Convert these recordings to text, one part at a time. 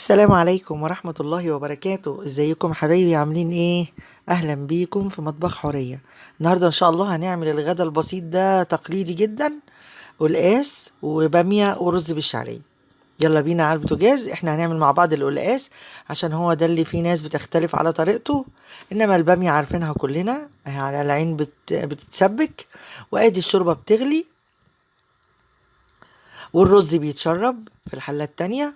السلام عليكم ورحمة الله وبركاته. ازيكم حبايبي؟ عاملين ايه؟ اهلا بيكم في مطبخ حورية. النهاردة ان شاء الله هنعمل الغدا البسيط ده، تقليدي جدا. قلقاس وبامية ورز بالشعرية. يلا بينا على البوتاجاز. احنا هنعمل مع بعض القلقاس عشان هو ده اللي فيه ناس بتختلف على طريقته، انما البامية عارفينها كلنا، اهي على العين بتتسبك، وادي الشوربة بتغلي والرز بيتشرب في الحلة التانية.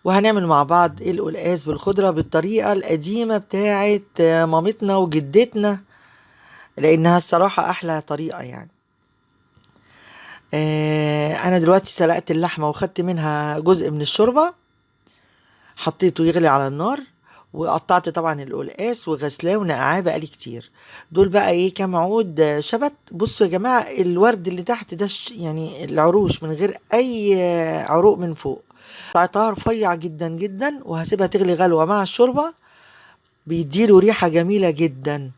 وهنعمل مع بعض القلقاس بالخضرة بالطريقة القديمة بتاعت مامتنا وجدتنا، لأنها الصراحة أحلى طريقة يعني. أنا دلوقتي سلقت اللحمة وخدت منها جزء من الشوربة، حطيته يغلي على النار، وقطعت طبعا القلقاس وغسلاه ونقعاه بقالي كتير. دول بقى ايه؟ كام عود شبت. بصوا يا جماعة، الورد اللي تحت ده يعني العروش من غير اي عروق من فوق. قطعتها رفيع جدا جدا وهسيبها تغلي غلوة مع الشوربة، بيديله ريحة جميلة جدا.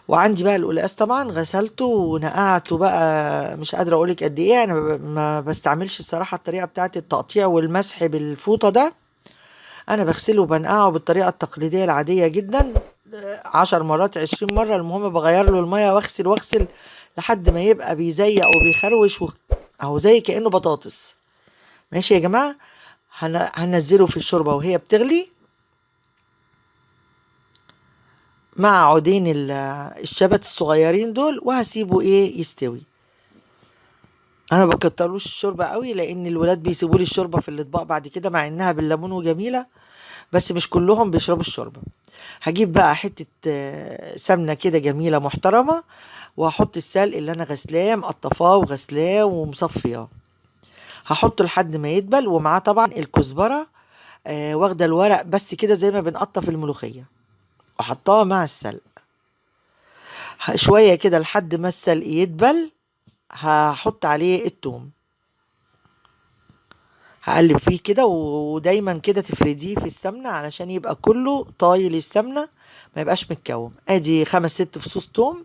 وعندي بقى القلقاس طبعا غسلته ونقعته بقى، مش قادرة اقولك قد ايه. انا ما بستعملش الصراحة الطريقة بتاعت التقطيع والمسح بالفوطة ده، انا بغسله وبنقعه بالطريقه التقليديه العاديه جدا، 10 مرات 20 مرة. المهم بغير له المية واغسل واغسل لحد ما يبقى بيزيق وبيخروش اهو زي كأنه بطاطس. ماشي يا جماعة. هنزله في الشوربة وهي بتغلي مع عودين الشبت الصغيرين دول، وهسيبه ايه يستوي. انا بكتروش الشوربة قوي لان الولاد بيسيبوا لي الشوربة في الاطباق بعد كده، مع انها بالليمون وجميلة، بس مش كلهم بيشربوا الشوربة. هجيب بقى حتة سمنة كده جميلة محترمة، وهحط السلق اللي انا غسلاه مقطفاه وغسلاه ومصفياه، هحطه لحد ما يدبل، ومعاه طبعا الكزبرة واخدة الورق بس كده زي ما بنقطف الملوخية، وحطاه مع السلق شوية كده لحد ما السلق يدبل. هحط عليه التوم، هقلب فيه كده، ودايما كده تفرديه في السمنة علشان يبقى كله طايل السمنة، ما يبقاش متكوم. ادي 5 6 فصوص توم،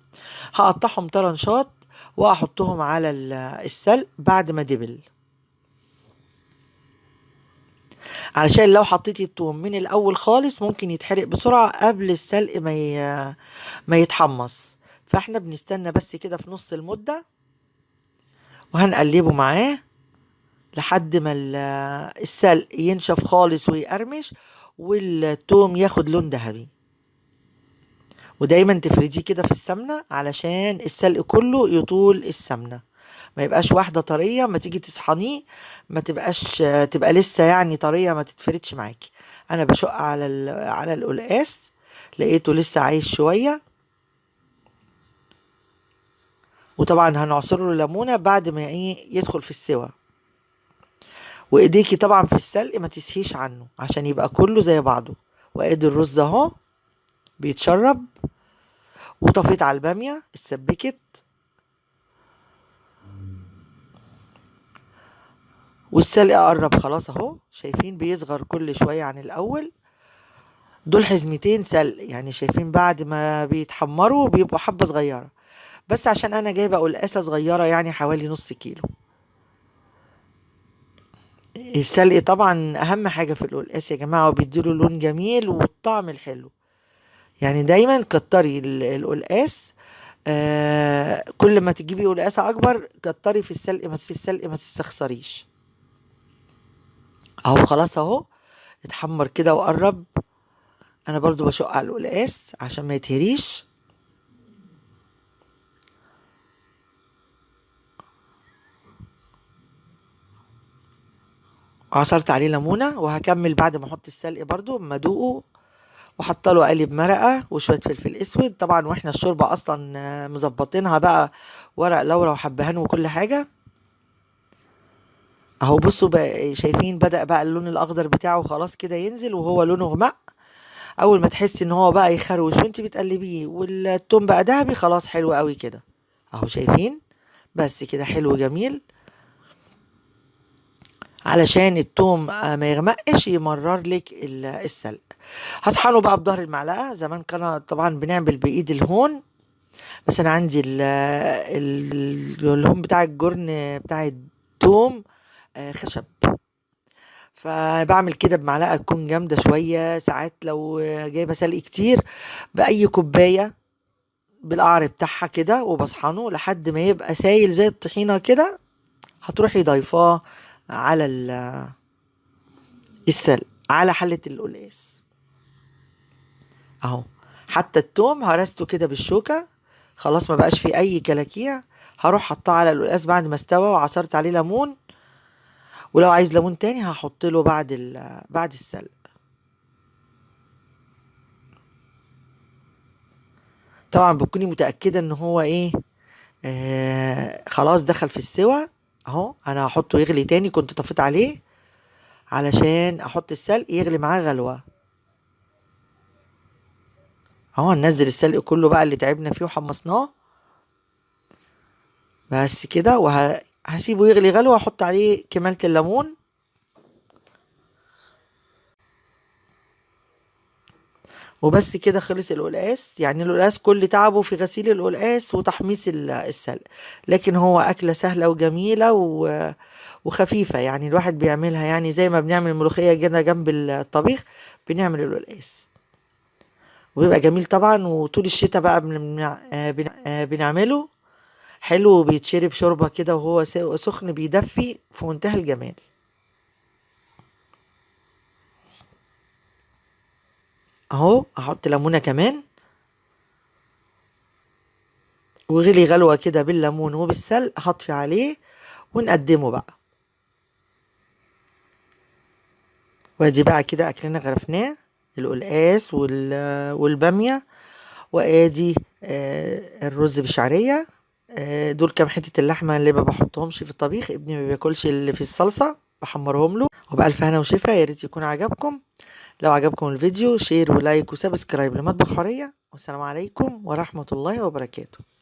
هقطعهم طرنشات واحطهم على السلق بعد ما دبل، علشان لو حطيتي التوم من الاول خالص ممكن يتحرق بسرعة قبل السلق ما يتحمص. فاحنا بنستنى بس كده في نص المدة، وهنقلبه معاه لحد ما السلق ينشف خالص ويقرمش والثوم ياخد لون ذهبي. ودايما تفرديه كده في السمنة علشان السلق كله يطول السمنة، ما يبقاش واحدة طرية ما تيجي تصحنيه ما تبقاش تبقى لسه يعني طرية ما تتفردش معاكي. انا بشق على القلقاس، لقيته لسه عايش شوية، وطبعا هنعصر له ليمونة بعد ما ايه يدخل في السوا. وايديكي طبعا في السلق ما تسهيش عنه عشان يبقى كله زي بعضه. وادي الرز اهو بيتشرب، وطفيت على البامية اتسبكت، والسلق قرب خلاص اهو، شايفين بيصغر كل شوية عن الاول. دول حزمتين سلق يعني، شايفين بعد ما بيتحمروا بيبقوا حبة صغيرة، بس عشان انا جايبة قلقاسة صغيرة يعني حوالي نص كيلو. السلق طبعا اهم حاجة في القلقاس يا جماعة، وبيديله لون جميل والطعم الحلو. يعني دايما كتري القلقاس، كل ما تجيبي قلقاسة اكبر كتري في السلق ما تستخسريش. اهو خلاص اهو اتحمر كده وقرب. انا برضو بشق على القلقاس عشان ما يتهريش. عصرت عليه ليمونة، وهكمل بعد ما احط السلق برضو اما ادوقه، وحط له قالب مرقة وشوية فلفل اسود طبعا، واحنا الشوربة اصلا مظبطينها بقى، ورق لورا وحبهان وكل حاجة. اهو بصوا بقى، شايفين بدأ بقى اللون الاخضر بتاعه خلاص كده ينزل وهو لونه غمق. اول ما تحسي ان هو بقى يخروش وانت بتقلبيه والثوم بقى دهبي، خلاص حلو قوي كده. اهو شايفين، بس كده حلو جميل. علشان التوم ما يغمقش يمرر لك السلق. هصحنه بقى بظهر المعلقه. زمان كان طبعا بنعمل بايد الهون، بس انا عندي الهون بتاع الجرن بتاع التوم خشب، فبعمل كده بمعلقة تكون جامدة شوية. ساعات لو جايبة سلق كتير بأي كوباية بالقعر بتاعها كده، وبصحنه لحد ما يبقى سايل زي الطحينة كده، هتروحي ضيفاه على السلق على حلة القلقاس اهو. حتى التوم هرسته كده بالشوكة، خلاص ما بقاش فيه اي كلاكيع. هروح حطاه على القلقاس بعد ما استوى، وعصرت عليه ليمون، ولو عايز ليمون تاني هحط له بعد السلق. طبعا بتكوني متأكدة ان هو ايه، خلاص دخل في السوا اهو. انا هحطه يغلي تاني، كنت طفيت عليه علشان احط السلق يغلي معاه غلوة اهو. هننزل السلق كله بقى اللي تعبنا فيه وحمصناه بس كده، وهسيبه يغلي غلوة، واحط عليه كمالة الليمون. وبس كده خلص القلقاس. يعني القلقاس كل تعبه في غسيل القلقاس وتحميص السلق، لكن هو أكلة سهلة وجميلة وخفيفة. يعني الواحد بيعملها يعني زي ما بنعمل الملوخية كده جنب الطبيخ، بنعمل القلقاس وبيبقى جميل طبعا. وطول الشتاء بقى بنعمله حلو، وبيتشرب شوربة كده وهو سخن، بيدفي في منتهى الجمال اهو. احط ليمونة كمان، وغلي غلوة كده بالليمون وبالسلق، هطفي عليه ونقدمه بقى. وادي بقى كده اكلنا غرفناه، القلقاس والبامية. وادي الرز بالشعرية. دول كام حتة اللحمة اللي ما بحطهمش في الطبيخ، ابني ما بياكلش اللي في الصلصة، بحمرهم له. وبألف هنا وشفا، يا ريت يكون عجبكم. لو عجبكم الفيديو شير ولايك وسبسكرايب لمطبخ حورية. والسلام عليكم ورحمة الله وبركاته.